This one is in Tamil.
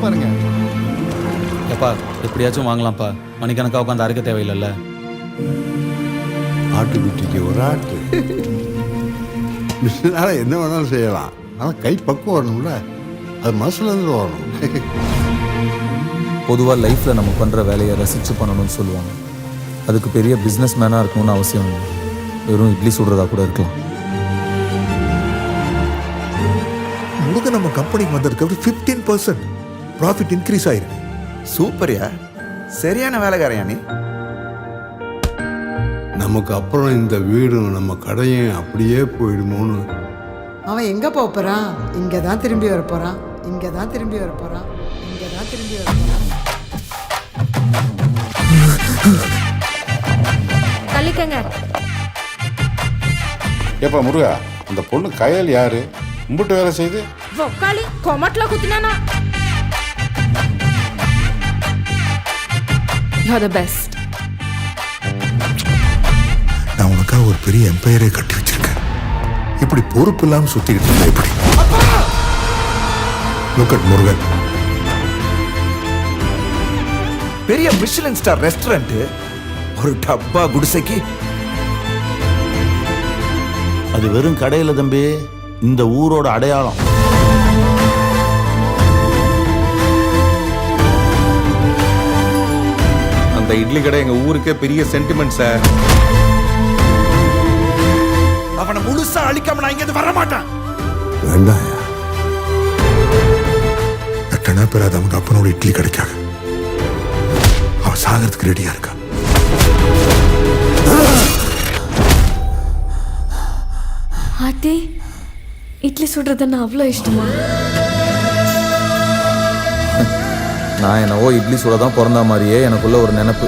பாருங்க. எப்பா எப்படியாச்சும் வாங்கலாம்ப்பா, மணிக்கணக்காக உட்காந்து அரைக்க தேவையில்லைல்ல. ஆட்டுக்குட்டிக்கு ஒரு ஆட்டு மிஷினால என்ன வேணாலும் செய்யலாம். ஆனால் கை பக்குவம் வரணும்ல, அது மனசுலேருந்து வரணும். பொதுவாக லைஃப்பில் நம்ம பண்ணுற வேலையை ரசித்து பண்ணணும்னு சொல்லுவாங்க. அதுக்கு பெரிய பிஸ்னஸ் மேனாக இருக்கணும்னு அவசியம் இல்லை. வெறும் இட்லி சுடுறதா கூட இருக்கலாம். முழுக்க நம்ம கம்பெனிக்கு வந்ததுக்கு 15% ப்ராஃபிட் இன்க்ரீஸ் ஆயிருக்கு. சூப்பர்யா, சரியான வேலைக்காரையா நீ. நமக்கு அப்புறம் இந்த வீடும் நம்ம கடையும் அப்படியே போயிடுமோன்னு. அவன் எங்கே போக போகிறான்? இங்கே தான் திரும்பி வர போகிறான், இங்கே தான் திரும்பி வர போகிறான், இங்கே தான் திரும்பி வர போகிறான். தள்ளிக்கங்க. ஏப்பா முருகா, அந்த பொண்ணு கயல் யாரு? கும்பிட்டு வேலை செய்து ஒக்காளி கொமட்டில் குத்தினானா? You're the best. நான் உனக்காக ஒரு பெரிய எம்பையரே கட்டி வச்சிருக்கேன். இப்படி பொறுப்பு இல்லாமல் சுத்திக்கிட்டு இருந்தா இப்படி. Look at Murugan. பெரிய மிஷிலின் ஸ்டார் ரெஸ்டாரண்ட், ஒரு டப்பா குடிசைக்கு. அது வெறும் கடையில் தம்பி, இந்த ஊரோட அடையாளம். அந்த இட்லி கடை எங்க ஊருக்கே பெரிய சென்டிமெண்ட் சார். அவனை முழுசா அழிக்காம நான் இங்க வர மாட்டேன். வேண்டாயா, எட்டனா பேர் அவங்க அப்பனோட இட்லி கிடைக்காக அவன் சாகிறதுக்கு ரெடியா இருக்கா. ஆத்தி, இட்லி சுடுறதுன்னா அவ்வளோ இஷ்டமா? நான் என்னவோ இட்லி சுட தான் பிறந்த மாதிரியே எனக்குள்ள ஒரு நினைப்பு.